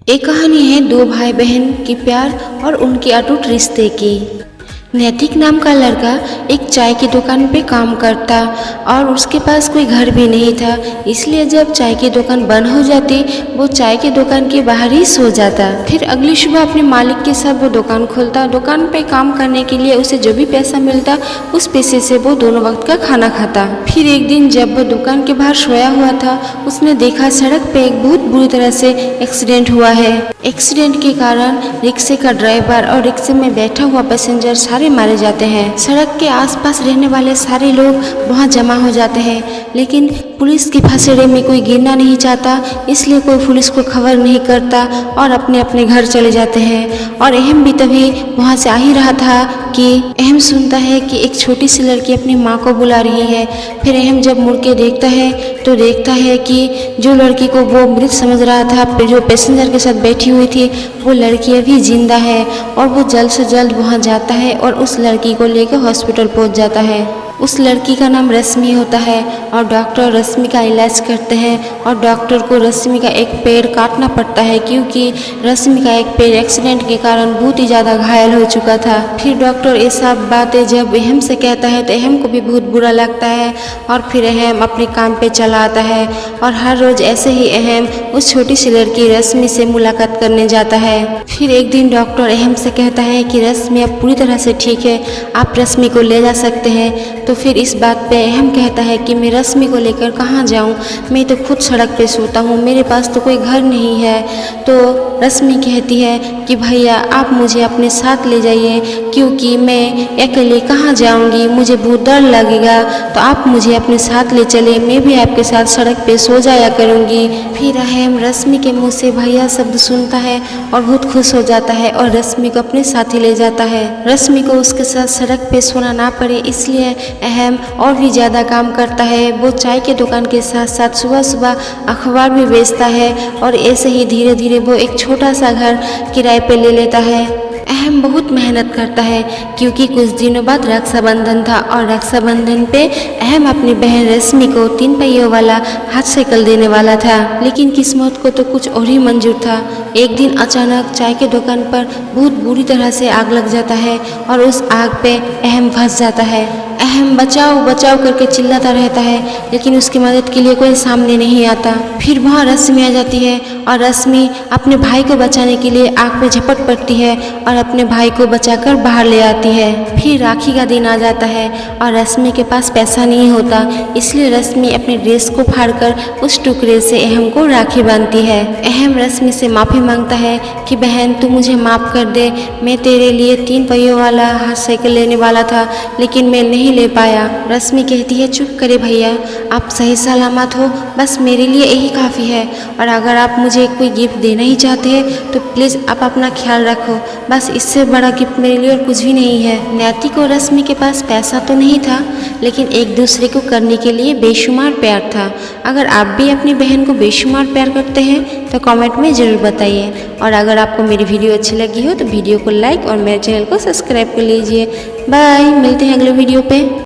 एक कहानी है दो भाई बहन की प्यार और उनके अटूट रिश्ते की। नैतिक नाम का लड़का एक चाय की दुकान पे काम करता और उसके पास कोई घर भी नहीं था, इसलिए जब चाय की दुकान बंद हो जाती वो चाय की दुकान के बाहर ही सो जाता। फिर अगली सुबह अपने मालिक के साथ वो दुकान खोलता। दुकान पे काम करने के लिए उसे जो भी पैसा मिलता उस पैसे से वो दोनों वक्त का खाना खाता। फिर एक दिन जब वो दुकान के बाहर सोया हुआ था, उसने देखा सड़क पे एक बहुत बुरी तरह से एक्सीडेंट हुआ है। एक्सीडेंट के कारण रिक्शे का ड्राइवर और रिक्शे में बैठा हुआ पैसेंजर सारे मारे जाते हैं। सड़क के आसपास रहने वाले सारे लोग वहां जमा हो जाते हैं, लेकिन पुलिस की फसेड़े में कोई गिरना नहीं चाहता, इसलिए कोई पुलिस को खबर नहीं करता और अपने अपने घर चले जाते हैं। और अहम भी तभी वहां से आ ही रहा था कि अहम सुनता है कि एक छोटी सी लड़की अपनी माँ को बुला रही है। फिर अहम जब मुड़ के देखता है तो देखता है कि जो लड़की को वो मृत समझ रहा था, जो पैसेंजर के साथ बैठी हुई थी, वो लड़की अभी जिंदा है। और वो जल्द से जल्द वहाँ जाता है और उस लड़की को लेकर हॉस्पिटल पहुँच जाता है। उस लड़की का नाम रश्मि होता है और डॉक्टर रश्मि का इलाज करते हैं और डॉक्टर को रश्मि का एक पैर काटना पड़ता है, क्योंकि रश्मि का एक पैर एक्सीडेंट के कारण बहुत ही ज़्यादा घायल हो चुका था। फिर डॉक्टर ये सब बातें जब अहम से कहता है तो अहम को भी बहुत बुरा लगता है और फिर अहम अपने काम पे चला आता है। और हर रोज़ ऐसे ही अहम उस छोटी सी लड़की रश्मि से मुलाकात करने जाता है। फिर एक दिन डॉक्टर अहम से कहता है कि रश्मि अब पूरी तरह से ठीक है, आप रश्मि को ले जा सकते हैं। तो फिर इस बात पे अहम कहता है कि मैं रश्मि को लेकर कहाँ जाऊँ, मैं तो खुद सड़क पे सोता हूँ, मेरे पास तो कोई घर नहीं है। तो रश्मि कहती है कि भैया आप मुझे अपने साथ ले जाइए, क्योंकि मैं अकेले कहाँ जाऊँगी, मुझे बहुत डर लगेगा, तो आप मुझे अपने साथ ले चले, मैं भी आपके साथ सड़क पे सो जाया करूँगी। फिर अहम रश्मि के मुँह से भैया शब्द सुनता है और बहुत खुश हो जाता है और रश्मि को अपने साथ ही ले जाता है। रश्मि को उसके साथ सड़क पे सोना ना पड़े, इसलिए अहम और भी ज़्यादा काम करता है। वो चाय के दुकान के साथ साथ सुबह सुबह अखबार भी बेचता है और ऐसे ही धीरे धीरे वो एक छोटा सा घर किराए पे ले लेता है। अहम बहुत मेहनत करता है, क्योंकि कुछ दिनों बाद रक्षाबंधन था और रक्षाबंधन पे अहम अपनी बहन रश्मि को 3 पहियों वाला हाथ साइकिल देने वाला था, लेकिन किस्मत को तो कुछ और ही मंजूर था। एक दिन अचानक चाय के दुकान पर बहुत बुरी तरह से आग लग जाता है और उस आग पे अहम फंस जाता है। अहम बचाओ बचाओ करके चिल्लाता रहता है, लेकिन उसकी मदद के लिए कोई सामने नहीं आता। फिर वहाँ रश्मि आ जाती है और रश्मि अपने भाई को बचाने के लिए आग में झपट पड़ती है और अपने भाई को बचाकर बाहर ले आती है। फिर राखी का दिन आ जाता है और रश्मि के पास पैसा नहीं होता, इसलिए रश्मि अपने ड्रेस को फाड़कर उस टुकड़े से अहम को राखी बांधती है। अहम रश्मि से माफ़ी मांगता है कि बहन तू मुझे माफ़ कर दे, मैं तेरे लिए 3 पहियों वाला हाथ साइकिल लेने वाला था, लेकिन मैं नहीं ले पाया। रश्मि कहती है चुप करे भैया, आप सही सलामत हो, बस मेरे लिए यही काफ़ी है, और अगर आप मुझे कोई गिफ्ट देना ही चाहते हैं तो प्लीज़ आप अपना ख्याल रखो, बस इससे बड़ा गिफ्ट मेरे लिए और कुछ भी नहीं है। नैतिक और रश्मि के पास पैसा तो नहीं था, लेकिन एक दूसरे को करने के लिए बेशुमार प्यार था। अगर आप भी अपनी बहन को बेशुमार प्यार करते हैं तो कमेंट में ज़रूर बताइए, और अगर आपको मेरी वीडियो अच्छी लगी हो तो वीडियो को लाइक और मेरे चैनल को सब्सक्राइब कर लीजिए। बाय, मिलते हैं अगले वीडियो पे।